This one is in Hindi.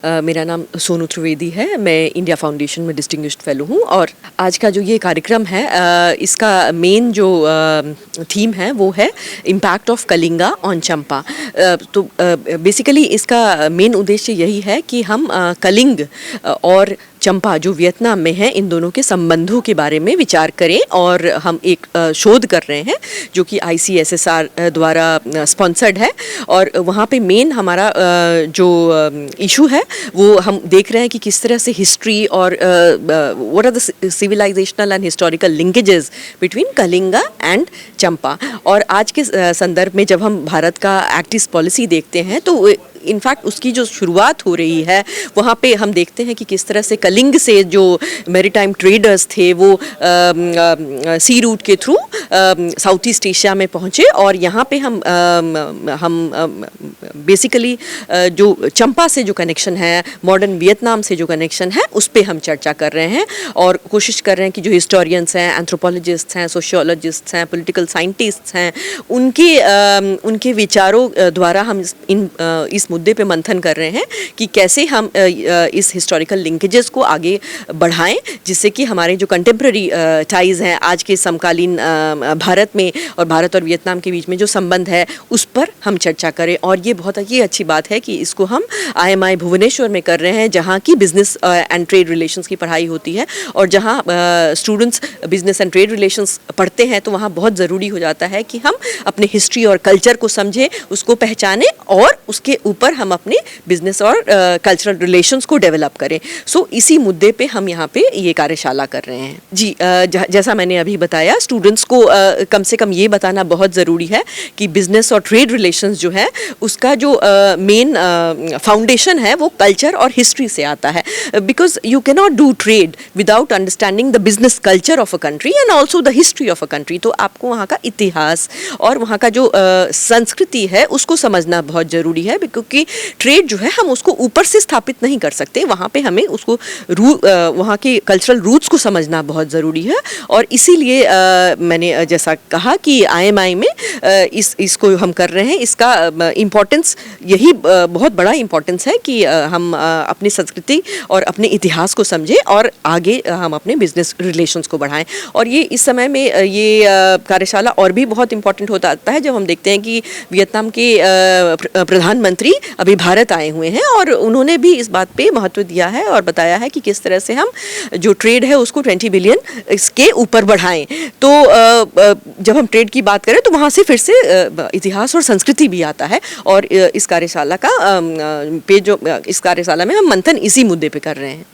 मेरा नाम सोनू त्रिवेदी है। मैं इंडिया फाउंडेशन में डिस्टिंग्विश्ड फेलो हूँ और आज का जो ये कार्यक्रम है इसका मेन जो थीम है वो है इम्पैक्ट ऑफ कलिंगा ऑन चंपा। तो बेसिकली इसका मेन उद्देश्य यही है कि हम कलिंग और चंपा जो वियतनाम में है इन दोनों के संबंधों के बारे में विचार करें। और हम एक शोध कर रहे हैं जो कि ICSSR द्वारा स्पॉन्सर्ड है और वहाँ पे मेन हमारा जो इशू है वो हम देख रहे हैं कि किस तरह से हिस्ट्री और what are the civilizational and historical linkages between Kalinga and Champa. और आज के संदर्भ में जब हम भारत का एक्ट ईस्ट पॉलिसी देखते हैं तो इनफैक्ट उसकी जो शुरुआत हो रही है वहाँ पे हम देखते हैं कि किस तरह से कलिंग से जो मैरीटाइम ट्रेडर्स थे वो सी रूट के थ्रू साउथ ईस्ट एशिया में पहुँचे। और यहाँ पे हम बेसिकली जो चंपा से जो कनेक्शन है, मॉडर्न वियतनाम से जो कनेक्शन है, उस पर हम चर्चा कर रहे हैं और कोशिश कर रहे हैं कि जो हिस्टोरियंस हैं, एंथ्रोपोलॉजिस्ट हैं, सोशियोलॉजिस्ट हैं, पॉलिटिकल साइंटिस्ट हैं, उनके विचारों द्वारा हम इस मुद्दे पे मंथन कर रहे हैं कि कैसे हम इस हिस्टोरिकल लिंकेजेस को आगे बढ़ाएं जिससे कि हमारे जो कंटेम्प्रेरी टाइज हैं आज के समकालीन भारत में और भारत और वियतनाम के बीच में जो संबंध है उस पर हम चर्चा करें। और ये बहुत ही अच्छी बात है कि इसको हम IMI भुवनेश्वर में कर रहे हैं जहाँ की बिजनेस एंड ट्रेड रिलेशंस की पढ़ाई होती है और जहाँ students business and trade relations पढ़ते हैं तो वहाँ बहुत ज़रूरी हो जाता है कि हम अपने हिस्ट्री और कल्चर को समझें, उसको पहचानें और उसके ऊपर हम अपने बिजनेस और कल्चरल रिलेशंस को डेवलप करें। सो इसी मुद्दे पे हम यहाँ पे ये कार्यशाला कर रहे हैं। जी, जैसा मैंने अभी बताया, स्टूडेंट्स को कम से कम ये बताना बहुत ज़रूरी है कि बिजनेस और ट्रेड रिलेशंस जो है उसका जो मेन फाउंडेशन है वो कल्चर और हिस्ट्री से आता है। Because you can not do trade without understanding the business culture of a country and also the history of a country. तो आपको वहाँ का इतिहास और वहाँ का जो संस्कृति है उसको समझना बहुत ज़रूरी है क्योंकि ट्रेड जो है हम उसको ऊपर से स्थापित नहीं कर सकते। वहाँ पे हमें उसको वहाँ के कल्चरल रूट्स को समझना बहुत ज़रूरी है। और इसीलिए मैंने जैसा कहा कि IMI में इसको हम कर रहे हैं। इसका इम्पोर्टेंस यही बहुत बड़ा इम्पोर्टेंस है कि हम अपनी संस्कृति और अपने इतिहास को समझें और आगे हम अपने बिजनेस रिलेशंस को बढ़ाएं। और ये इस समय में ये कार्यशाला और भी बहुत इम्पोर्टेंट होता आता है जब हम देखते हैं कि वियतनाम के प्रधानमंत्री अभी भारत आए हुए हैं और उन्होंने भी इस बात पे महत्व दिया है और बताया है कि किस तरह से हम जो ट्रेड है उसको 20 बिलियन इसके ऊपर बढ़ाएं। तो जब हम ट्रेड की बात करें तो वहाँ से फिर से इतिहास और संस्कृति भी आता है और इस कार्यशाला में हम मंथन इसी मुद्दे पे कर रहे हैं।